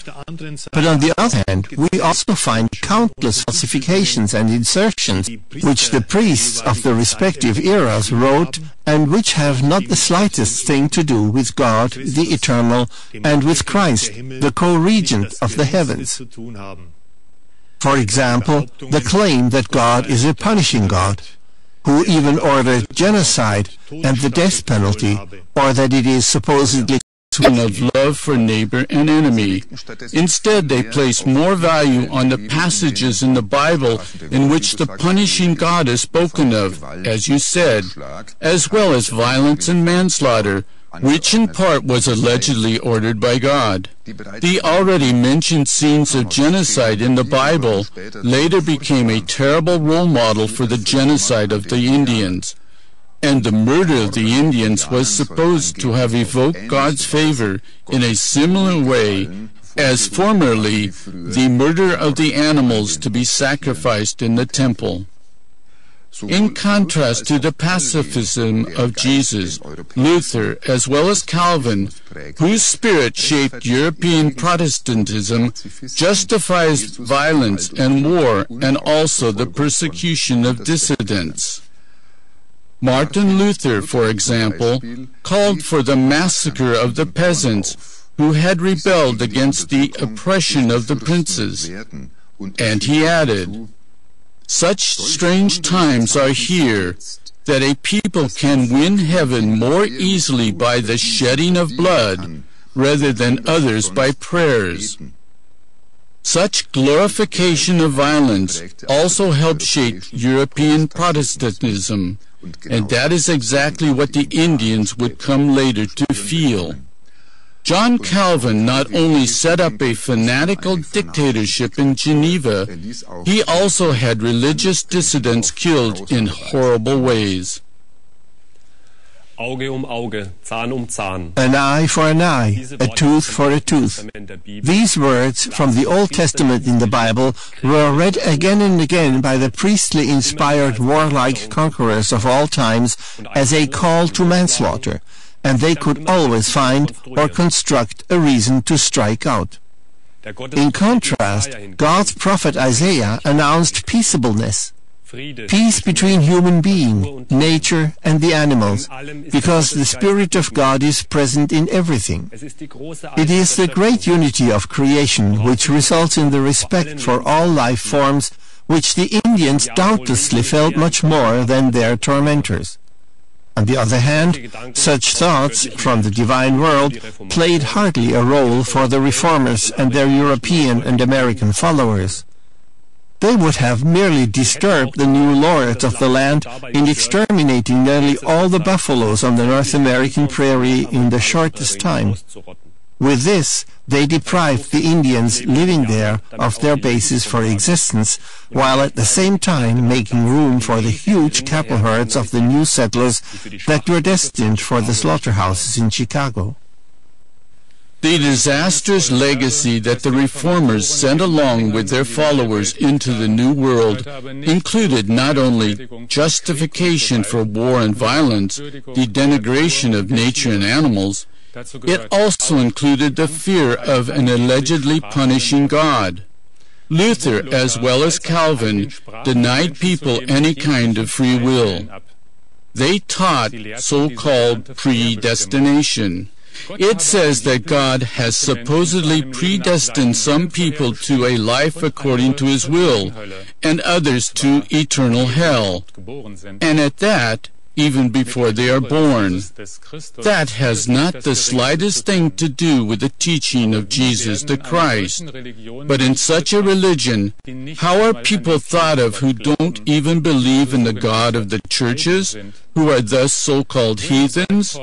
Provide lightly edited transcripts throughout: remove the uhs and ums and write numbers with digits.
But on the other hand, we also find countless falsifications and insertions which the priests of the respective eras wrote and which have not the slightest thing to do with God, the Eternal, and with Christ, the co-regent of the heavens. For example, the claim that God is a punishing God, who even ordered genocide and the death penalty, or that it is supposedly of love for neighbor and enemy. Instead, they place more value on the passages in the Bible in which the punishing God is spoken of, as you said, as well as violence and manslaughter, which in part was allegedly ordered by God. The already mentioned scenes of genocide in the Bible later became a terrible role model for the genocide of the Indians. And the murder of the Indians was supposed to have evoked God's favor in a similar way as formerly the murder of the animals to be sacrificed in the temple. In contrast to the pacifism of Jesus, Luther, as well as Calvin, whose spirit shaped European Protestantism, justifies violence and war and also the persecution of dissidents. Martin Luther, for example, called for the massacre of the peasants who had rebelled against the oppression of the princes. And he added, "Such strange times are here that a people can win heaven more easily by the shedding of blood rather than others by prayers." Such glorification of violence also helped shape European Protestantism, and that is exactly what the Indians would come later to feel. John Calvin not only set up a fanatical dictatorship in Geneva, he also had religious dissidents killed in horrible ways. Auge Auge, Zahn Zahn. An eye for an eye, a tooth for a tooth. These words from the Old Testament in the Bible were read again and again by the priestly-inspired warlike conquerors of all times as a call to manslaughter, and they could always find or construct a reason to strike out. In contrast, God's prophet Isaiah announced peaceableness, peace between human being, nature, and the animals, because the Spirit of God is present in everything. It is the great unity of creation which results in the respect for all life forms, which the Indians doubtlessly felt much more than their tormentors. On the other hand, such thoughts from the divine world played hardly a role for the reformers and their European and American followers. They would have merely disturbed the new lords of the land in exterminating nearly all the buffaloes on the North American prairie in the shortest time. With this, they deprived the Indians living there of their basis for existence, while at the same time making room for the huge cattle herds of the new settlers that were destined for the slaughterhouses in Chicago. The disastrous legacy that the reformers sent along with their followers into the New World included not only justification for war and violence, the denigration of nature and animals, it also included the fear of an allegedly punishing God. Luther, as well as Calvin, denied people any kind of free will. They taught so-called predestination. It says that God has supposedly predestined some people to a life according to His will, and others to eternal hell, and at that, even before they are born. That has not the slightest thing to do with the teaching of Jesus the Christ. But in such a religion, how are people thought of who don't even believe in the God of the churches, who are thus so-called heathens?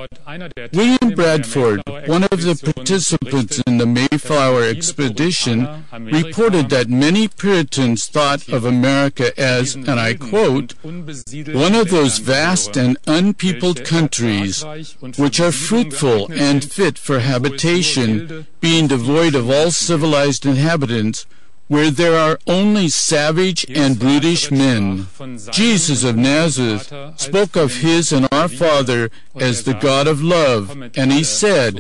William Bradford, one of the participants in the Mayflower expedition, reported that many Puritans thought of America as, and I quote, one of those vast and unpeopled countries which are fruitful and fit for habitation, being devoid of all civilized inhabitants, where there are only savage and brutish men. Jesus of Nazareth spoke of his and our Father as the God of love, and he said,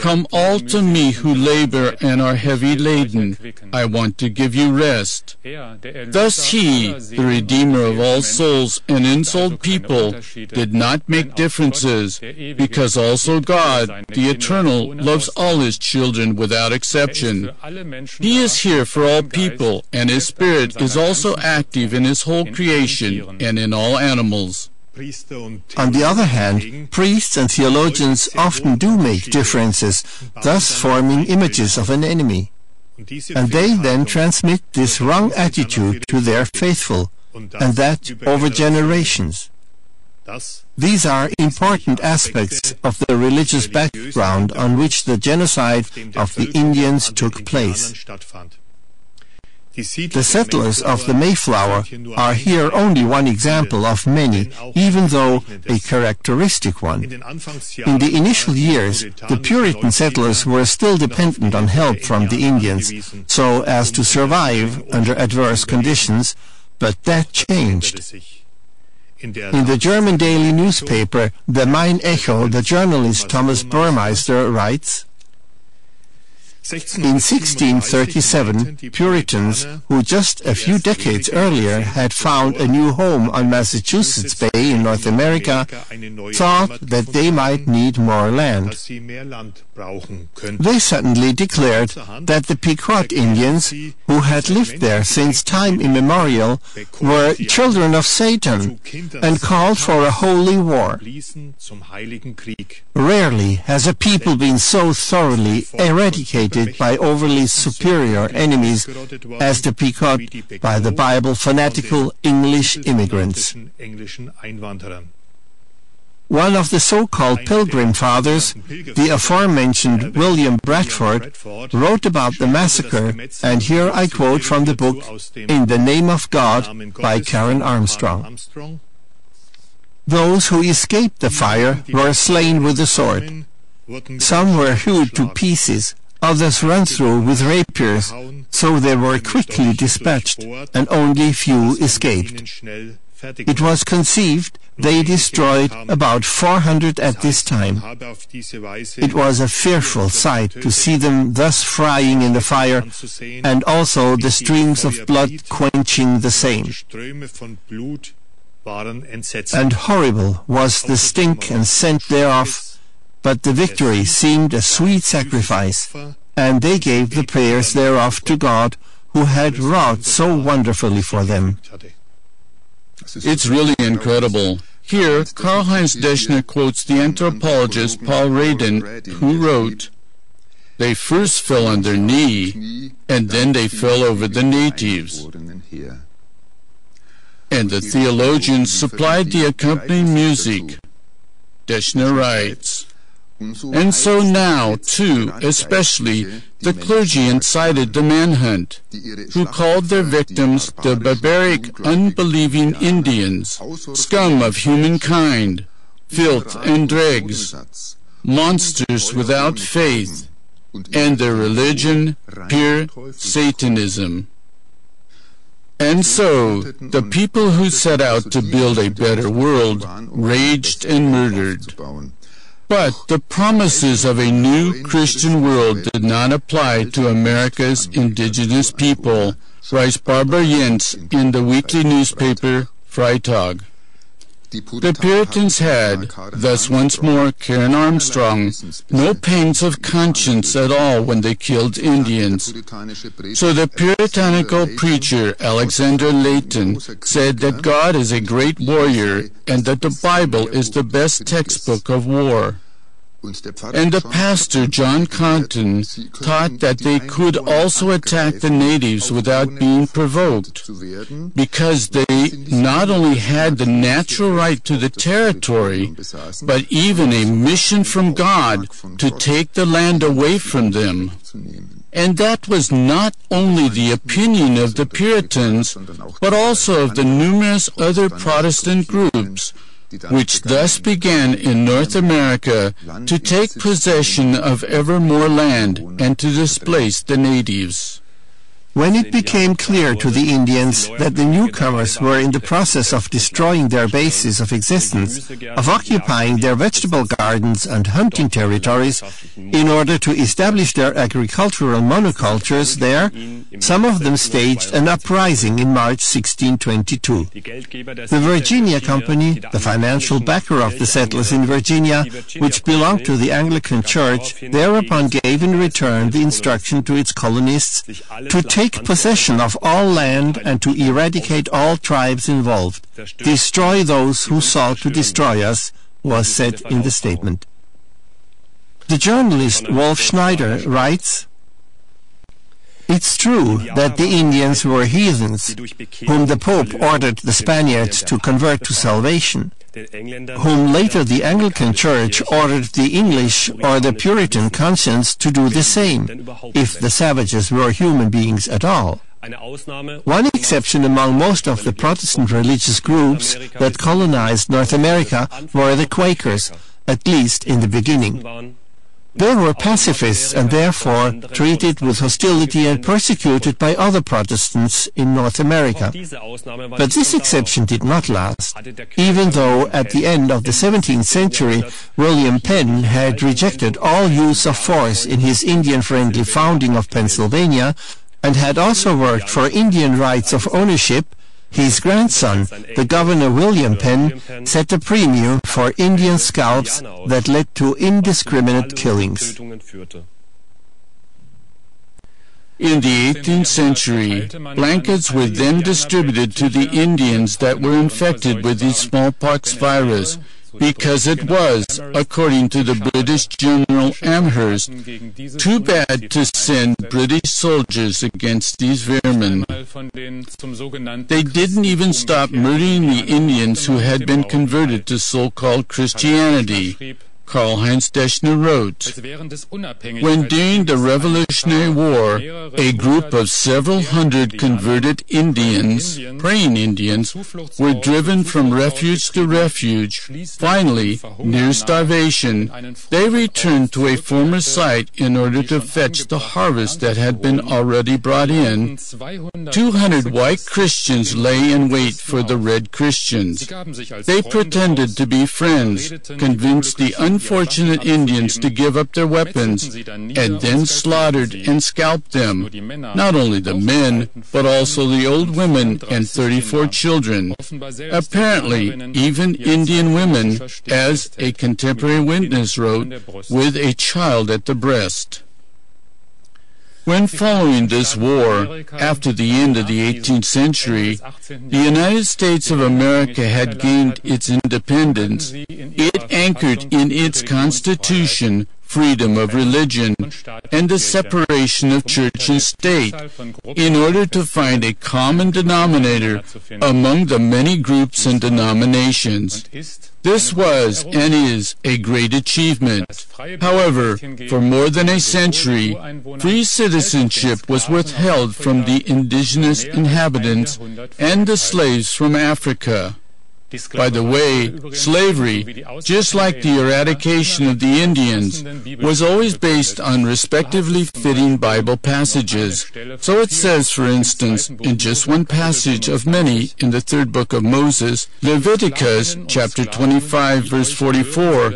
"Come all to me who labor and are heavy laden. I want to give you rest." Thus he, the Redeemer of all souls and ensouled people, did not make differences, because also God, the Eternal, loves all his children without exception. He is here for all people, and his Spirit is also active in his whole creation and in all animals. On the other hand, priests and theologians often do make differences, thus forming images of an enemy. And they then transmit this wrong attitude to their faithful, and that over generations. These are important aspects of the religious background on which the genocide of the Indians took place. The settlers of the Mayflower are here only one example of many, even though a characteristic one. In the initial years, the Puritan settlers were still dependent on help from the Indians, so as to survive under adverse conditions, but that changed. In the German daily newspaper, the Main Echo, the journalist Thomas Burmeister writes, "In 1637, Puritans, who just a few decades earlier had found a new home on Massachusetts Bay in North America, thought that they might need more land. They suddenly declared that the Pequot Indians, who had lived there since time immemorial, were children of Satan, and called for a holy war. Rarely has a people been so thoroughly eradicated by overly superior enemies as the Pequot by the Bible fanatical English immigrants." One of the so-called Pilgrim Fathers, the aforementioned William Bradford, wrote about the massacre, and here I quote from the book In the Name of God by Karen Armstrong. "Those who escaped the fire were slain with the sword. Some were hewed to pieces, others run through with rapiers, so they were quickly dispatched, and only few escaped. It was conceived they destroyed about 400 at this time. It was a fearful sight to see them thus frying in the fire, and also the streams of blood quenching the same. And horrible was the stink and scent thereof, but the victory seemed a sweet sacrifice, and they gave the prayers thereof to God, who had wrought so wonderfully for them." It's really incredible. Here, Karl-Heinz Deschner quotes the anthropologist Paul Radin, who wrote, "They first fell on their knee, and then they fell over the natives." And the theologians supplied the accompanying music. Deschner writes, "And so now, too, especially, the clergy incited the manhunt, who called their victims the barbaric, unbelieving Indians, scum of humankind, filth and dregs, monsters without faith, and their religion pure Satanism." And so, the people who set out to build a better world raged and murdered. But the promises of a new Christian world did not apply to America's indigenous people, writes Barbara Jentz in the weekly newspaper Freitag. The Puritans had, thus once more Karen Armstrong, no pangs of conscience at all when they killed Indians. So the puritanical preacher Alexander Layton said that God is a great warrior and that the Bible is the best textbook of war. And the pastor John Compton taught that they could also attack the natives without being provoked, because they not only had the natural right to the territory, but even a mission from God to take the land away from them. And that was not only the opinion of the Puritans, but also of the numerous other Protestant groups, which thus began in North America to take possession of ever more land and to displace the natives. When it became clear to the Indians that the newcomers were in the process of destroying their basis of existence, of occupying their vegetable gardens and hunting territories in order to establish their agricultural monocultures there, some of them staged an uprising in March 1622. The Virginia Company, the financial backer of the settlers in Virginia, which belonged to the Anglican Church, thereupon gave in return the instruction to its colonists to take possession of all land and to eradicate all tribes involved. Destroy those who sought to destroy us, was said in the statement. The journalist Wolf Schneider writes, "It's true that the Indians were heathens, whom the Pope ordered the Spaniards to convert to salvation, whom later the Anglican Church ordered the English or the Puritan conscience to do the same, if the savages were human beings at all. One exception among most of the Protestant religious groups that colonized North America were the Quakers, at least in the beginning. They were pacifists and therefore treated with hostility and persecuted by other Protestants in North America. But this exception did not last, even though at the end of the 17th century William Penn had rejected all use of force in his Indian-friendly founding of Pennsylvania and had also worked for Indian rights of ownership. His grandson, the Governor William Penn, set a premium for Indian scalps that led to indiscriminate killings. In the 18th century, blankets were then distributed to the Indians that were infected with the smallpox virus, because it was, according to the British General Amherst, too bad to send British soldiers against these vermin. They didn't even stop murdering the Indians who had been converted to so-called Christianity. Karl-Heinz Deschner wrote, "When during the Revolutionary War, a group of several hundred converted Indians, praying Indians, were driven from refuge to refuge, finally, near starvation, they returned to a former site in order to fetch the harvest that had been already brought in. 200 white Christians lay in wait for the red Christians. They pretended to be friends, convinced the unfortunate Indians to give up their weapons, and then slaughtered and scalped them, not only the men, but also the old women and 34 children, apparently even Indian women, as a contemporary witness wrote, with a child at the breast." When following this war, after the end of the 18th century, the United States of America had gained its independence. It anchored in its Constitution freedom of religion and the separation of church and state in order to find a common denominator among the many groups and denominations. This was and is a great achievement. However, for more than a century, free citizenship was withheld from the indigenous inhabitants and the slaves from Africa. By the way, slavery, just like the eradication of the Indians, was always based on respectively fitting Bible passages. So it says, for instance, in just one passage of many in the third book of Moses, Leviticus chapter 25, verse 44,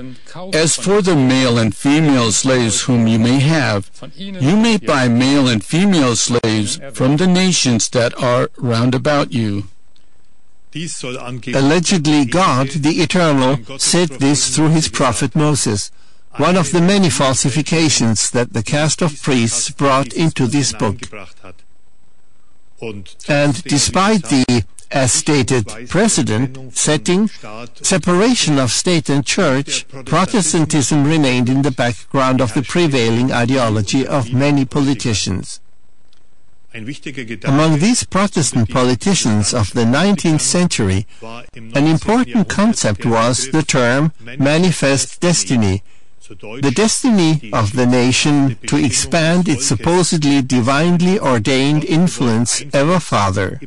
"As for the male and female slaves whom you may have, you may buy male and female slaves from the nations that are round about you." Allegedly, God, the Eternal, said this through his prophet Moses, one of the many falsifications that the caste of priests brought into this book. And despite the, as stated, precedent setting separation of state and church, Protestantism remained in the background of the prevailing ideology of many politicians. Among these Protestant politicians of the 19th century, an important concept was the term manifest destiny, the destiny of the nation to expand its supposedly divinely ordained influence ever farther.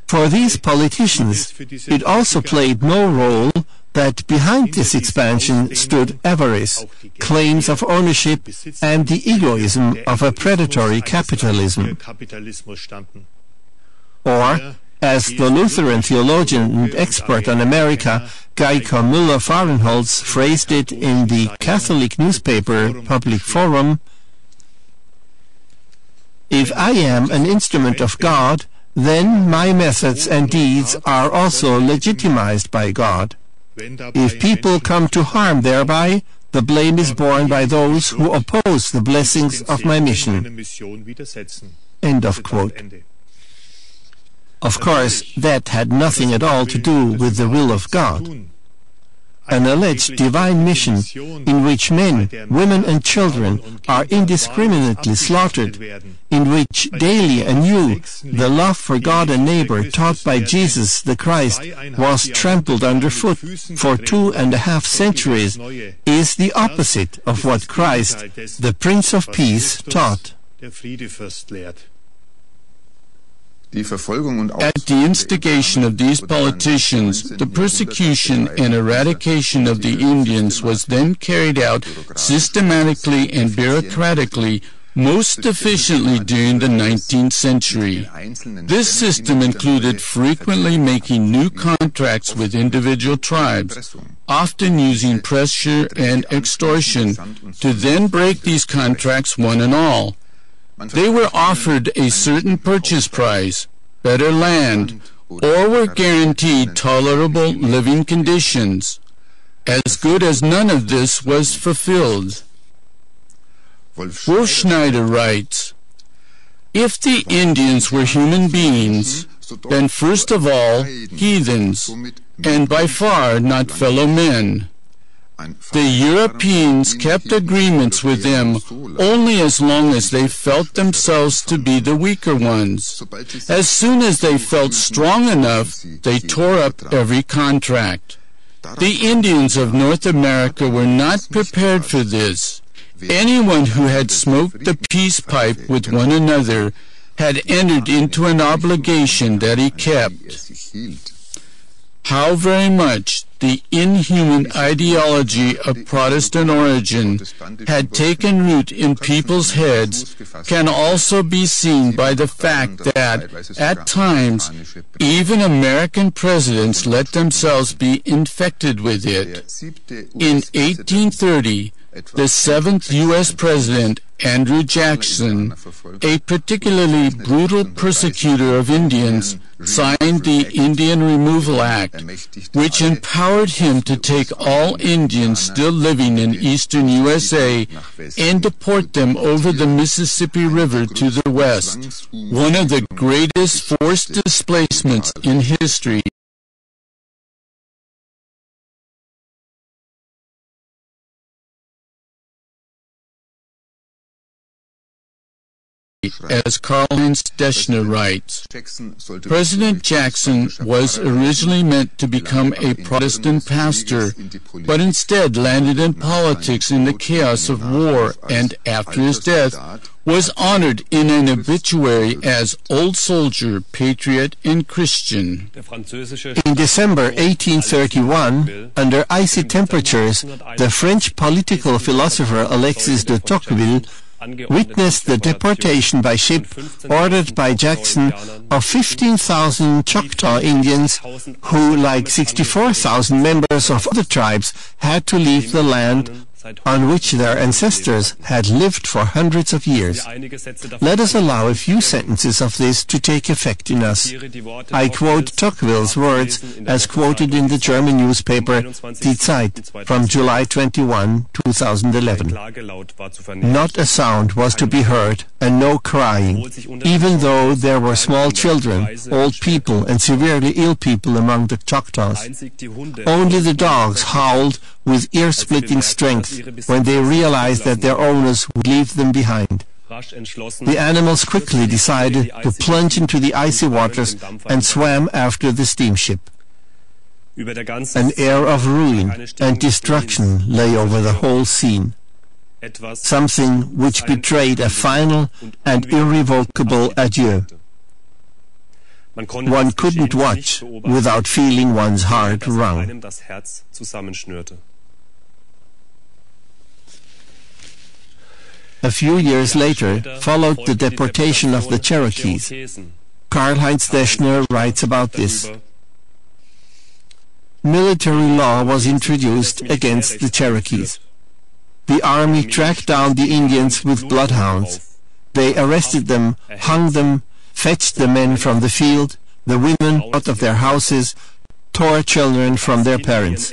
For these politicians, it also played no role that behind this expansion stood avarice, claims of ownership, and the egoism of a predatory capitalism. Or, as the Lutheran theologian and expert on America, Geico Müller-Fahrenholz, phrased it in the Catholic newspaper Public Forum, "If I am an instrument of God, then my methods and deeds are also legitimized by God. If people come to harm thereby, the blame is borne by those who oppose the blessings of my mission." End of quote. Of course, that had nothing at all to do with the will of God. An alleged divine mission in which men, women and children are indiscriminately slaughtered, in which daily anew the love for God and neighbor taught by Jesus the Christ was trampled underfoot for 2.5 centuries, is the opposite of what Christ, the Prince of Peace, taught. At the instigation of these politicians, the persecution and eradication of the Indians was then carried out systematically and bureaucratically most efficiently during the 19th century. This system included frequently making new contracts with individual tribes, often using pressure and extortion, to then break these contracts one and all. They were offered a certain purchase price, better land, or were guaranteed tolerable living conditions. As good as none of this was fulfilled. Wolfschneider writes, "If the Indians were human beings, then first of all heathens, and by far not fellow men. The Europeans kept agreements with them only as long as they felt themselves to be the weaker ones. As soon as they felt strong enough, they tore up every contract. The Indians of North America were not prepared for this. Anyone who had smoked the peace pipe with one another had entered into an obligation that he kept." How very much the inhuman ideology of Protestant origin had taken root in people's heads can also be seen by the fact that, at times, even American presidents let themselves be infected with it. In 1830, the 7th U.S. President, Andrew Jackson, a particularly brutal persecutor of Indians, signed the Indian Removal Act, which empowered him to take all Indians still living in eastern USA and deport them over the Mississippi River to the west, one of the greatest forced displacements in history. As Karl-Heinz Deschner writes, President Jackson was originally meant to become a Protestant pastor, but instead landed in politics in the chaos of war, and after his death was honored in an obituary as Old Soldier, Patriot, and Christian. In December 1831, under icy temperatures, the French political philosopher Alexis de Tocqueville witnessed the deportation by ship ordered by Jackson of 15,000 Choctaw Indians who, like 64,000 members of other tribes, had to leave the land on which their ancestors had lived for hundreds of years. Let us allow a few sentences of this to take effect in us. I quote Tocqueville's words as quoted in the German newspaper Die Zeit from July 21, 2011. "Not a sound was to be heard, and no crying, even though there were small children, old people, and severely ill people among the Choctaws. Only the dogs howled with ear-splitting strength when they realized that their owners would leave them behind. The animals quickly decided to plunge into the icy waters and swam after the steamship. An air of ruin and destruction lay over the whole scene, something which betrayed a final and irrevocable adieu." One couldn't watch without feeling one's heart wrung. A few years later followed the deportation of the Cherokees. Karl-Heinz Deschner writes about this. Military law was introduced against the Cherokees. The army tracked down the Indians with bloodhounds. They arrested them, hung them, fetched the men from the field, the women out of their houses, tore children from their parents.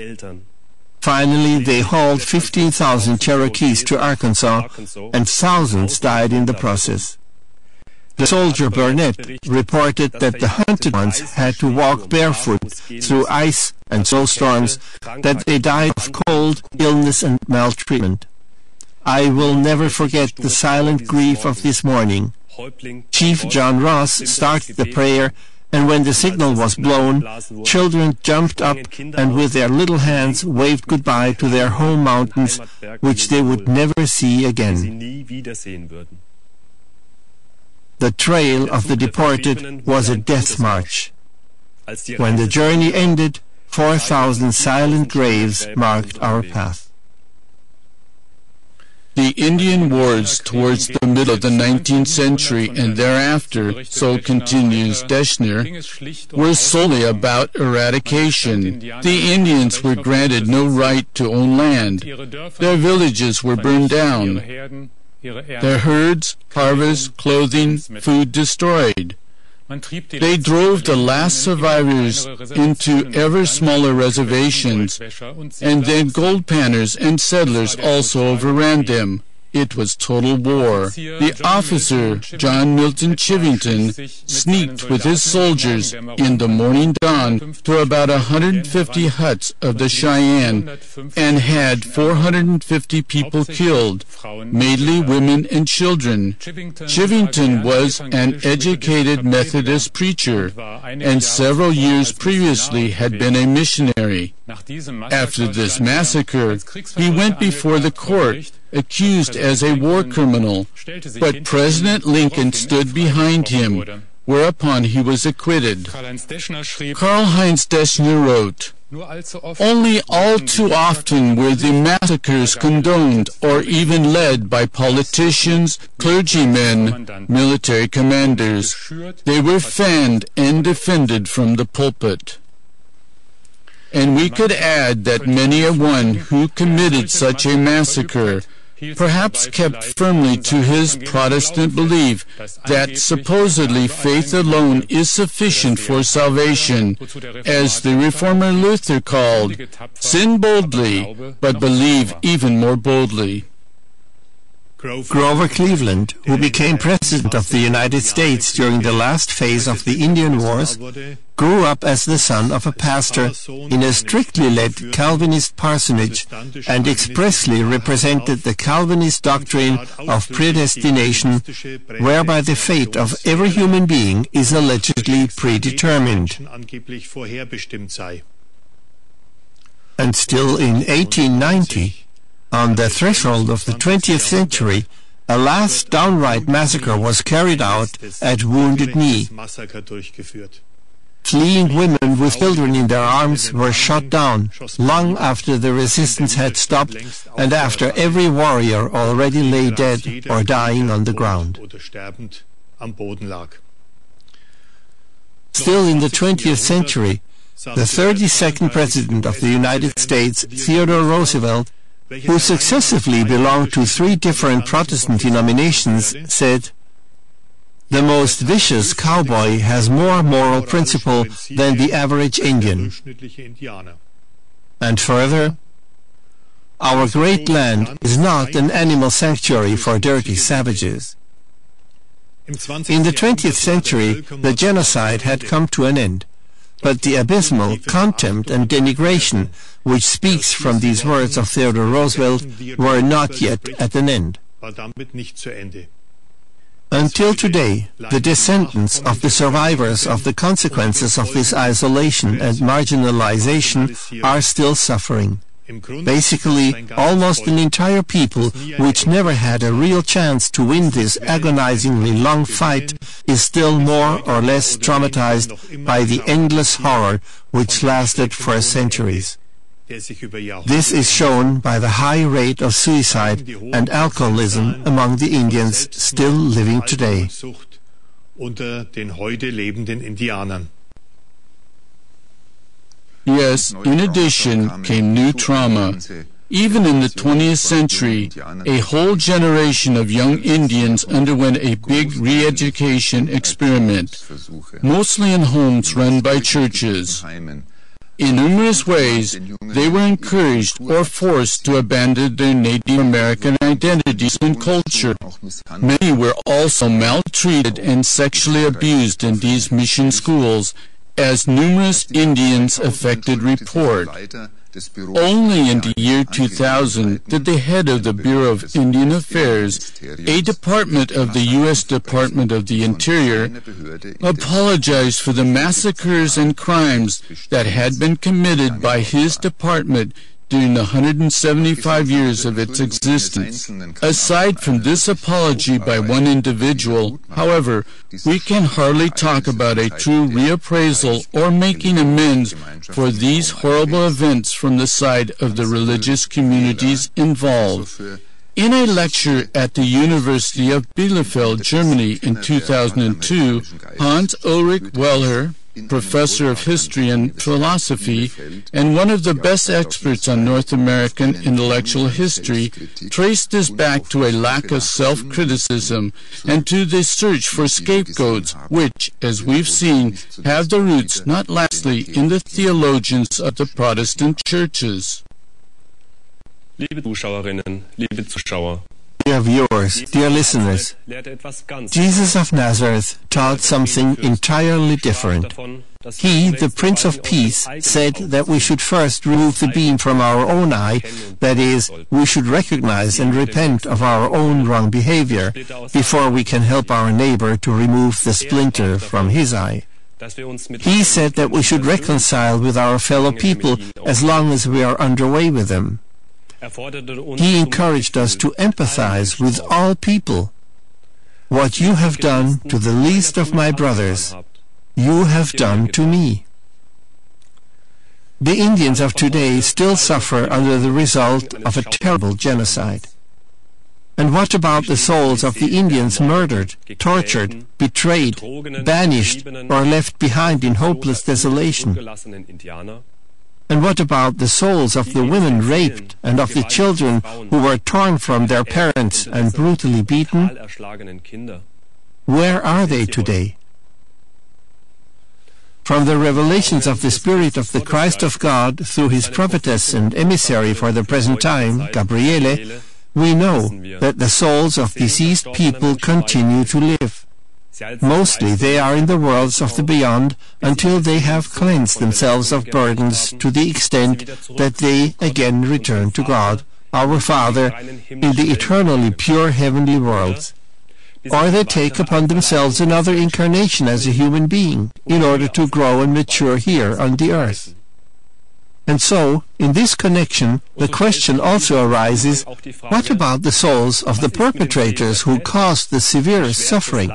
Finally, they hauled 15,000 Cherokees to Arkansas, and thousands died in the process. The soldier Burnett reported that the hunted ones had to walk barefoot through ice and snowstorms, that they died of cold, illness, and maltreatment. I will never forget the silent grief of this morning. Chief John Ross started the prayer, and when the signal was blown, children jumped up and with their little hands waved goodbye to their home mountains, which they would never see again. The trail of the deported was a death march. When the journey ended, 4,000 silent graves marked our path. The Indian wars towards the middle of the 19th century and thereafter, so continues Deschner, were solely about eradication. The Indians were granted no right to own land. Their villages were burned down. Their herds, harvests, clothing, food destroyed. They drove the last survivors into ever smaller reservations, and then gold panners and settlers also overran them. It was total war. The officer, John Milton Chivington, sneaked with his soldiers in the morning dawn to about 150 huts of the Cheyenne and had 450 people killed, mainly women and children. Chivington was an educated Methodist preacher, and several years previously had been a missionary. After this massacre, he went before the court, accused as a war criminal, but President Lincoln stood behind him, whereupon he was acquitted. Karl-Heinz Deschner wrote, "Only all too often were the massacres condoned or even led by politicians, clergymen, military commanders. They were fanned and defended from the pulpit." And we could add that many a one who committed such a massacre perhaps kept firmly to his Protestant belief that supposedly faith alone is sufficient for salvation, as the Reformer Luther called, "Sin boldly, but believe even more boldly." Grover Cleveland, who became President of the United States during the last phase of the Indian Wars, grew up as the son of a pastor in a strictly led Calvinist parsonage and expressly represented the Calvinist doctrine of predestination, whereby the fate of every human being is allegedly predetermined. And still in 1890, on the threshold of the 20th century, a last downright massacre was carried out at Wounded Knee. Fleeing women with children in their arms were shot down long after the resistance had stopped and after every warrior already lay dead or dying on the ground. Still in the 20th century, the 32nd President of the United States, Theodore Roosevelt, who successively belonged to 3 different Protestant denominations, said, "The most vicious cowboy has more moral principle than the average Indian." And further, "Our great land is not an animal sanctuary for dirty savages." In the 20th century, the genocide had come to an end, but the abysmal contempt and denigration which speaks from these words of Theodore Roosevelt were not yet at an end. Until today, the descendants of the survivors of the consequences of this isolation and marginalization are still suffering. Basically, almost an entire people which never had a real chance to win this agonizingly long fight is still more or less traumatized by the endless horror which lasted for centuries. This is shown by the high rate of suicide and alcoholism among the Indians still living today. Yes, in addition came new trauma. Even in the 20th century, a whole generation of young Indians underwent a big re-education experiment, mostly in homes run by churches. In numerous ways, they were encouraged or forced to abandon their Native American identities and culture. Many were also maltreated and sexually abused in these mission schools, as numerous Indians affected report. Only in the year 2000 did the head of the Bureau of Indian Affairs, a department of the U.S. Department of the Interior, apologize for the massacres and crimes that had been committed by his department during the 175 years of its existence. Aside from this apology by one individual, however, we can hardly talk about a true reappraisal or making amends for these horrible events from the side of the religious communities involved. In a lecture at the University of Bielefeld, Germany in 2002, Hans Ulrich Weller, professor of history and philosophy, and one of the best experts on North American intellectual history, traced this back to a lack of self-criticism and to the search for scapegoats, which, as we've seen, have their roots not lastly in the theologians of the Protestant churches. Liebe Zuschauerinnen, liebe Zuschauer, Dear viewers, dear listeners, Jesus of Nazareth taught something entirely different. He, the Prince of Peace, said that we should first remove the beam from our own eye, that is, we should recognize and repent of our own wrong behavior before we can help our neighbor to remove the splinter from his eye. He said that we should reconcile with our fellow people as long as we are underway with them. He encouraged us to empathize with all people. What you have done to the least of my brothers, you have done to me. The Indians of today still suffer under the result of a terrible genocide. And what about the souls of the Indians murdered, tortured, betrayed, banished, or left behind in hopeless desolation? And what about the souls of the women raped and of the children who were torn from their parents and brutally beaten? Where are they today? From the revelations of the Spirit of the Christ of God through his prophetess and emissary for the present time, Gabriele, we know that the souls of deceased people continue to live. Mostly they are in the worlds of the beyond until they have cleansed themselves of burdens to the extent that they again return to God, our Father, in the eternally pure heavenly worlds. Or they take upon themselves another incarnation as a human being in order to grow and mature here on the earth. And so, in this connection, the question also arises, what about the souls of the perpetrators who caused the severest suffering?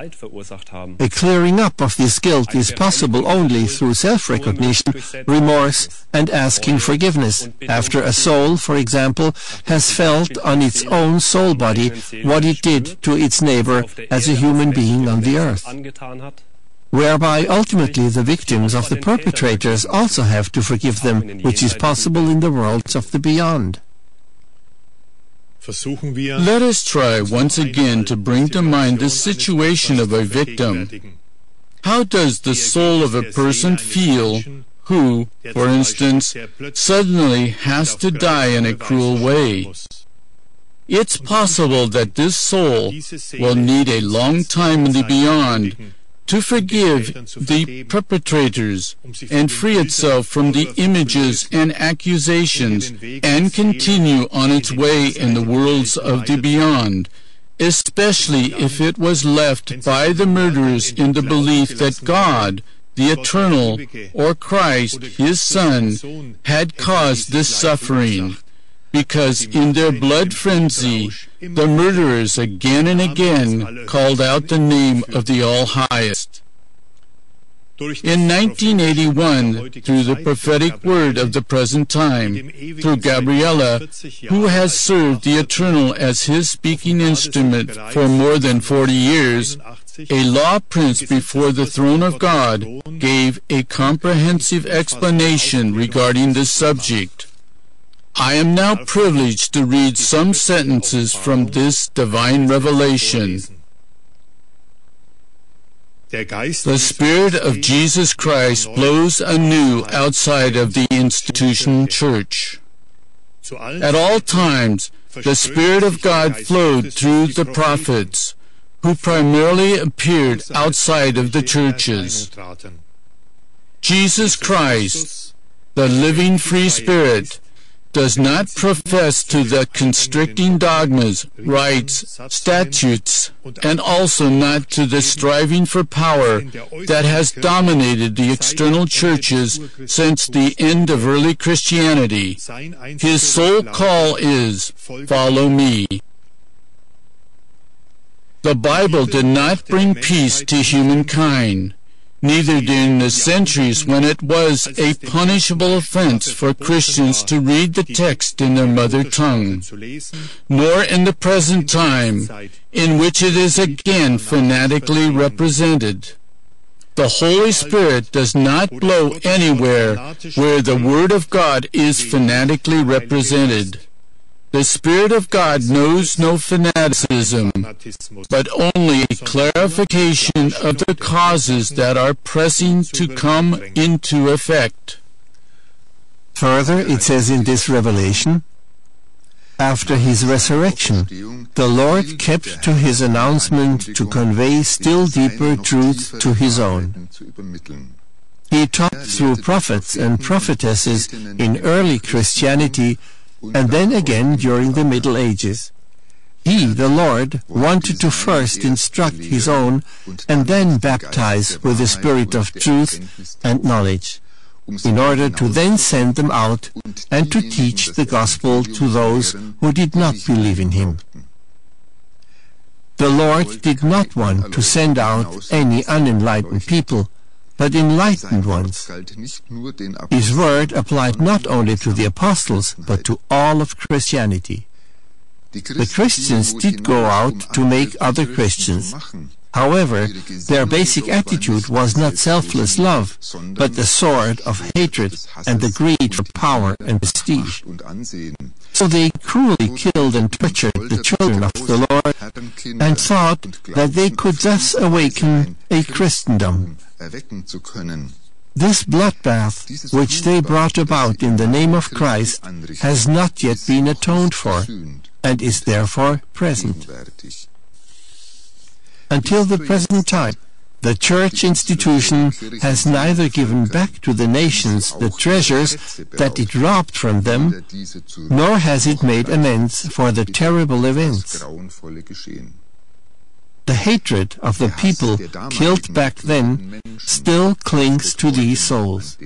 A clearing up of this guilt is possible only through self-recognition, remorse, and asking forgiveness, after a soul, for example, has felt on its own soul body what it did to its neighbor as a human being on the earth, whereby ultimately the victims of the perpetrators also have to forgive them, which is possible in the worlds of the beyond. Let us try once again to bring to mind the situation of a victim. How does the soul of a person feel who, for instance, suddenly has to die in a cruel way? It's possible that this soul will need a long time in the beyond to forgive the perpetrators and free itself from the images and accusations and continue on its way in the worlds of the beyond, especially if it was left by the murderers in the belief that God, the Eternal, or Christ, His Son, had caused this suffering, because in their blood frenzy, the murderers again and again called out the name of the All-Highest. In 1981, through the prophetic word of the present time, through Gabriella, who has served the Eternal as his speaking instrument for more than 40 years, a law prince before the throne of God gave a comprehensive explanation regarding this subject. I am now privileged to read some sentences from this divine revelation. The Spirit of Jesus Christ blows anew outside of the institution church. At all times, the Spirit of God flowed through the prophets, who primarily appeared outside of the churches. Jesus Christ, the living free Spirit, does not profess to the constricting dogmas, rites, statutes, and also not to the striving for power that has dominated the external churches since the end of early Christianity. His sole call is, "Follow me." The Bible did not bring peace to humankind, neither during the centuries when it was a punishable offense for Christians to read the text in their mother tongue, nor in the present time, in which it is again fanatically represented. The Holy Spirit does not blow anywhere where the Word of God is fanatically represented. The Spirit of God knows no fanaticism, but only clarification of the causes that are pressing to come into effect. Further, it says in this revelation, after his resurrection, the Lord kept to his announcement to convey still deeper truth to his own. He taught through prophets and prophetesses in early Christianity and then again during the Middle Ages. He, the Lord, wanted to first instruct his own and then baptize with the Spirit of truth and knowledge, in order to then send them out and to teach the gospel to those who did not believe in him. The Lord did not want to send out any unenlightened people, but enlightened ones. His word applied not only to the apostles, but to all of Christianity. The Christians did go out to make other Christians. However, their basic attitude was not selfless love, but the sword of hatred and the greed for power and prestige. So they cruelly killed and tortured the children of the Lord and thought that they could thus awaken a Christendom. This bloodbath, which they brought about in the name of Christ, has not yet been atoned for, and is therefore present. Until the present time, the church institution has neither given back to the nations the treasures that it robbed from them, nor has it made amends for the terrible events. The hatred of the people killed back then still clings to these souls.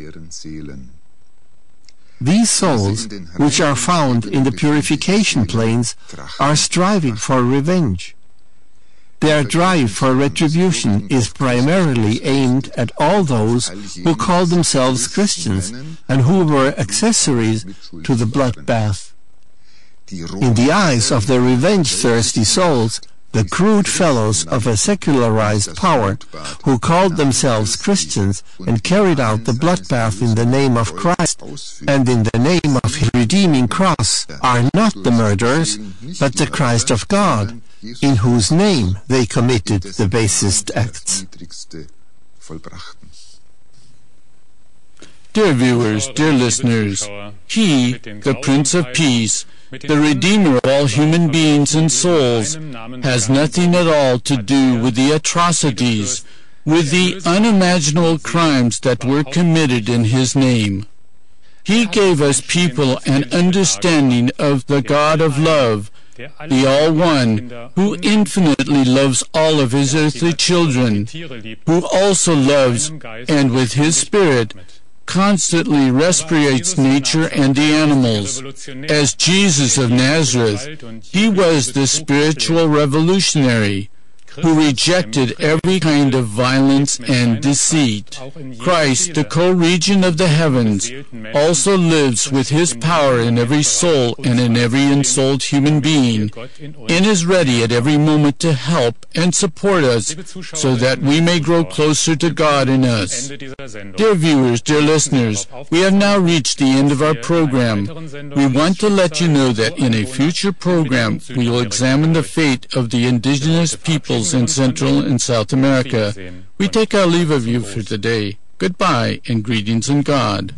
These souls, which are found in the purification plains, are striving for revenge. Their drive for retribution is primarily aimed at all those who call themselves Christians and who were accessories to the bloodbath. In the eyes of the revenge-thirsty souls, the crude fellows of a secularized power who called themselves Christians and carried out the bloodbath in the name of Christ and in the name of his redeeming cross are not the murderers, but the Christ of God, in whose name they committed the basest acts. Dear viewers, dear listeners, He, the Prince of Peace, the Redeemer of all human beings and souls, has nothing at all to do with the atrocities, with the unimaginable crimes that were committed in His name. He gave us people an understanding of the God of love, the All-One, who infinitely loves all of his earthly children, who also loves, and with his Spirit, constantly respirates nature and the animals. As Jesus of Nazareth, he was the spiritual revolutionary who rejected every kind of violence and deceit. Christ, the co-regent of the heavens, also lives with his power in every soul and in every ensouled human being, and is ready at every moment to help and support us so that we may grow closer to God in us. Dear viewers, dear listeners, we have now reached the end of our program. We want to let you know that in a future program we will examine the fate of the indigenous peoples in Central and South America. We take our leave of you for today. Goodbye and greetings in God.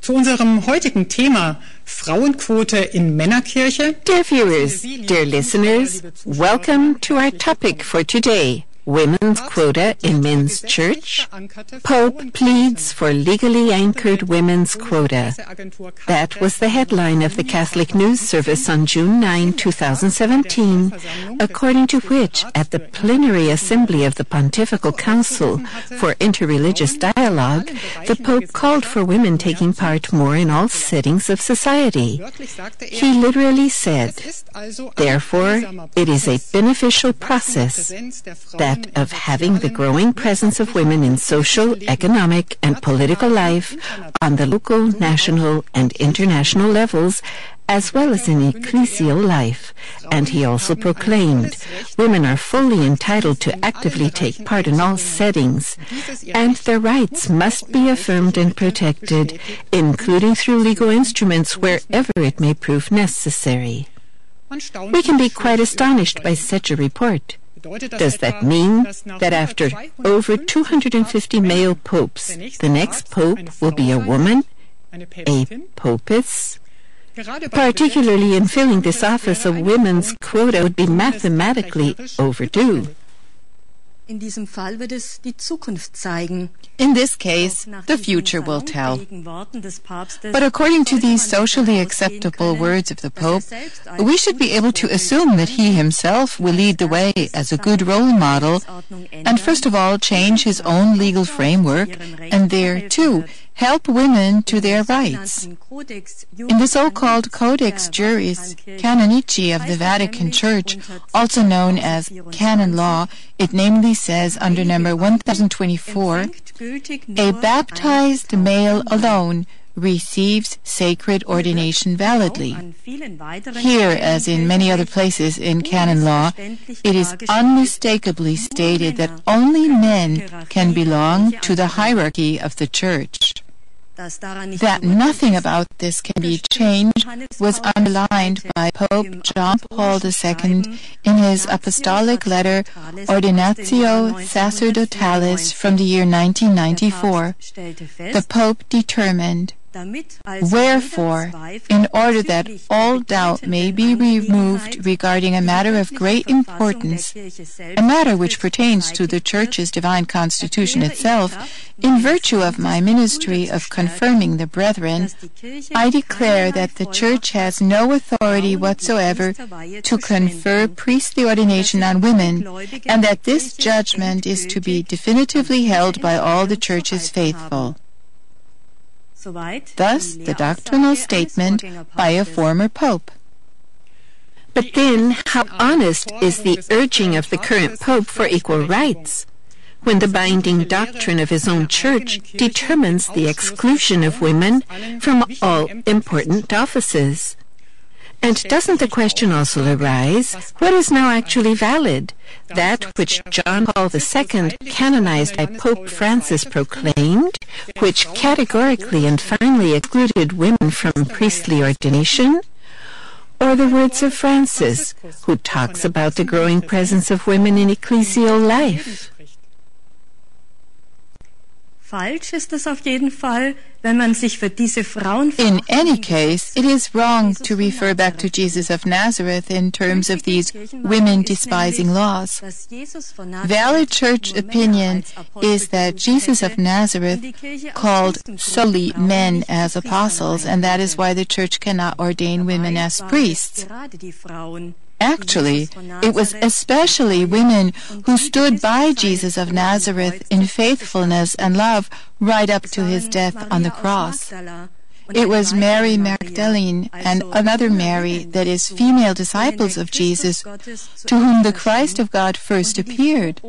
Zu unserem heutigen Thema Frauenquote in Männerkirche. Dear viewers, dear listeners, welcome to our topic for today, women's quota in men's church. Pope pleads for legally anchored women's quota. That was the headline of the Catholic News Service on June 9, 2017, according to which, at the plenary assembly of the Pontifical Council for Interreligious Dialogue, the Pope called for women taking part more in all settings of society. He literally said, therefore, it is a beneficial process, that of having the growing presence of women in social, economic, and political life on the local, national, and international levels, as well as in ecclesial life. And he also proclaimed, women are fully entitled to actively take part in all settings, and their rights must be affirmed and protected, including through legal instruments wherever it may prove necessary. We can be quite astonished by such a report. Does that mean that after over 250 male popes, the next pope will be a woman, a popess? Particularly in filling this office, a women's quota would be mathematically overdue. In diesem Fall wird es die Zukunft zeigen. In this case, the future will tell. But according to these socially acceptable words of the Pope, we should be able to assume that he himself will lead the way as a good role model and first of all change his own legal framework and there, too, help women to their rights. In the so-called Codex Juris Canonici of the Vatican Church, also known as canon law, it namely says under number 1024, a baptized male alone receives sacred ordination validly. Here, as in many other places in canon law, it is unmistakably stated that only men can belong to the hierarchy of the Church. That nothing about this can be changed was underlined by Pope John Paul II in his apostolic letter Ordinatio Sacerdotalis from the year 1994. The Pope determined, wherefore, in order that all doubt may be removed regarding a matter of great importance, a matter which pertains to the Church's divine constitution itself, in virtue of my ministry of confirming the brethren, I declare that the Church has no authority whatsoever to confer priestly ordination on women, and that this judgment is to be definitively held by all the Church's faithful. Thus, the doctrinal statement by a former pope. But then, how honest is the urging of the current Pope for equal rights, when the binding doctrine of his own church determines the exclusion of women from all important offices? And doesn't the question also arise, what is now actually valid? That which John Paul II, canonized by Pope Francis, proclaimed, which categorically and finally excluded women from priestly ordination? Or the words of Francis, who talks about the growing presence of women in ecclesial life? Falsch ist es auf jeden Fall, wenn man sich für diese Frauen... In any case, it is wrong to refer back to Jesus of Nazareth in terms of these women-despising laws. Valid church opinion is that Jesus of Nazareth called solely men as apostles, and that is why the church cannot ordain women as priests. Actually, it was especially women who stood by Jesus of Nazareth in faithfulness and love right up to his death on the cross. It was Mary Magdalene and another Mary, that is, female disciples of Jesus, to whom the Christ of God first appeared,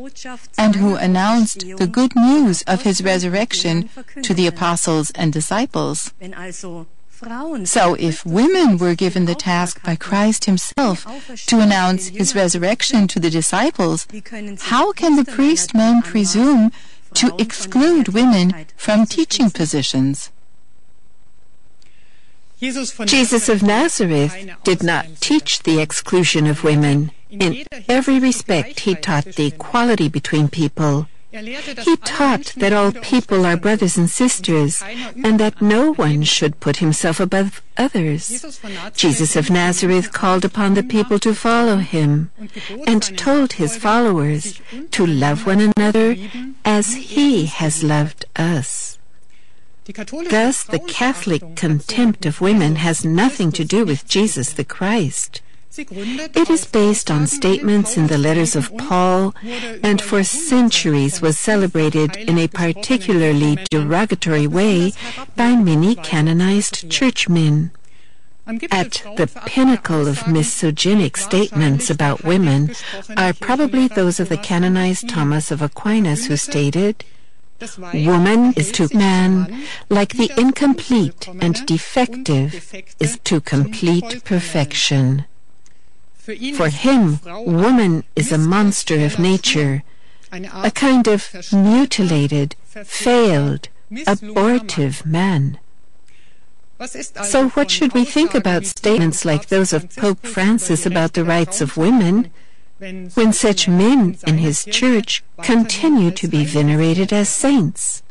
and who announced the good news of his resurrection to the apostles and disciples. So if women were given the task by Christ himself to announce his resurrection to the disciples, how can the priestmen presume to exclude women from teaching positions? Jesus of Nazareth did not teach the exclusion of women. In every respect, he taught the equality between people. He taught that all people are brothers and sisters, and that no one should put himself above others. Jesus of Nazareth called upon the people to follow him, and told his followers to love one another as he has loved us. Thus, the Catholic contempt of women has nothing to do with Jesus the Christ. It is based on statements in the letters of Paul, and for centuries was celebrated in a particularly derogatory way by many canonized churchmen. At the pinnacle of misogynic statements about women are probably those of the canonized Thomas of Aquinas, who stated, "Woman is to man like the incomplete and defective is to complete perfection." For him, woman is a monster of nature, a kind of mutilated, failed, abortive man. So what should we think about statements like those of Pope Francis about the rights of women, when such men in his church continue to be venerated as saints?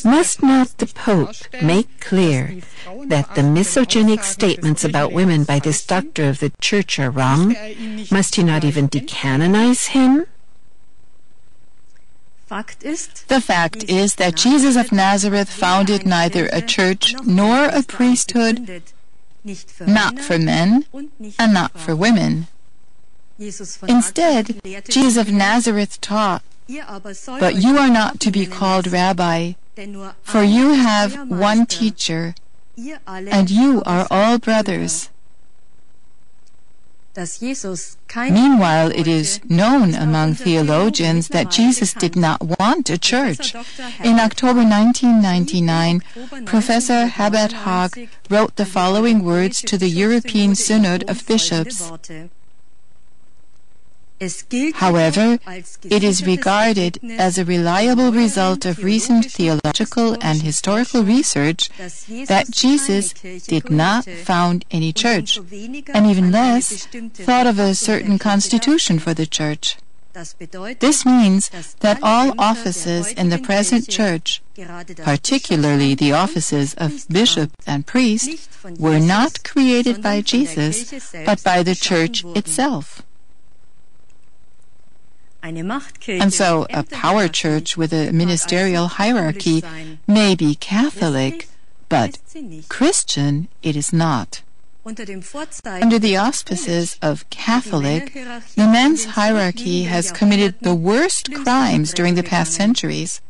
Must not the Pope make clear that the misogynic statements about women by this doctor of the Church are wrong? Must he not even decanonize him? The fact is that Jesus of Nazareth founded neither a church nor a priesthood, not for men and not for women. Instead, Jesus of Nazareth taught, "But you are not to be called rabbi, for you have one teacher, and you are all brothers." Meanwhile, it is known among theologians that Jesus did not want a church. In October 1999, Professor Herbert Haag wrote the following words to the European Synod of Bishops. However, it is regarded as a reliable result of recent theological and historical research that Jesus did not found any church, and even less thought of a certain constitution for the church. This means that all offices in the present church, particularly the offices of bishop and priest, were not created by Jesus, but by the church itself. And so a power church with a ministerial hierarchy may be Catholic, but Christian it is not. Under the auspices of Catholic, the men's hierarchy has committed the worst crimes during the past centuries.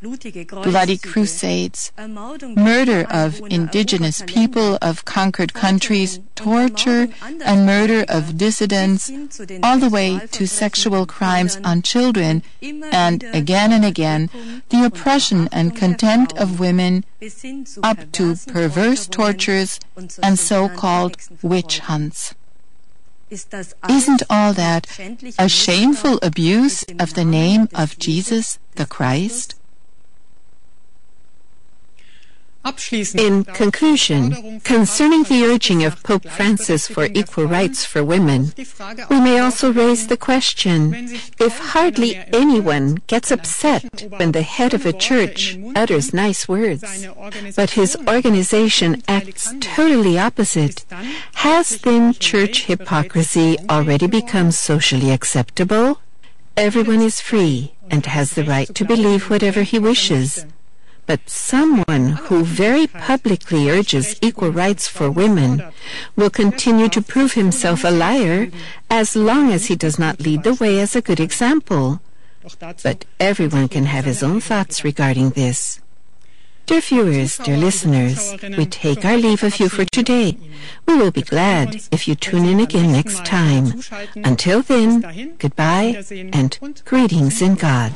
bloody crusades, murder of indigenous people of conquered countries, torture and murder of dissidents, all the way to sexual crimes on children, and again, the oppression and contempt of women, up to perverse tortures and so-called witch hunts. Isn't all that a shameful abuse of the name of Jesus the Christ? In conclusion, concerning the urging of Pope Francis for equal rights for women, we may also raise the question, if hardly anyone gets upset when the head of a church utters nice words, but his organization acts totally opposite, has then church hypocrisy already become socially acceptable? Everyone is free and has the right to believe whatever he wishes. But someone who very publicly urges equal rights for women will continue to prove himself a liar as long as he does not lead the way as a good example. But everyone can have his own thoughts regarding this. Dear viewers, dear listeners, we take our leave of you for today. We will be glad if you tune in again next time. Until then, goodbye and greetings in God.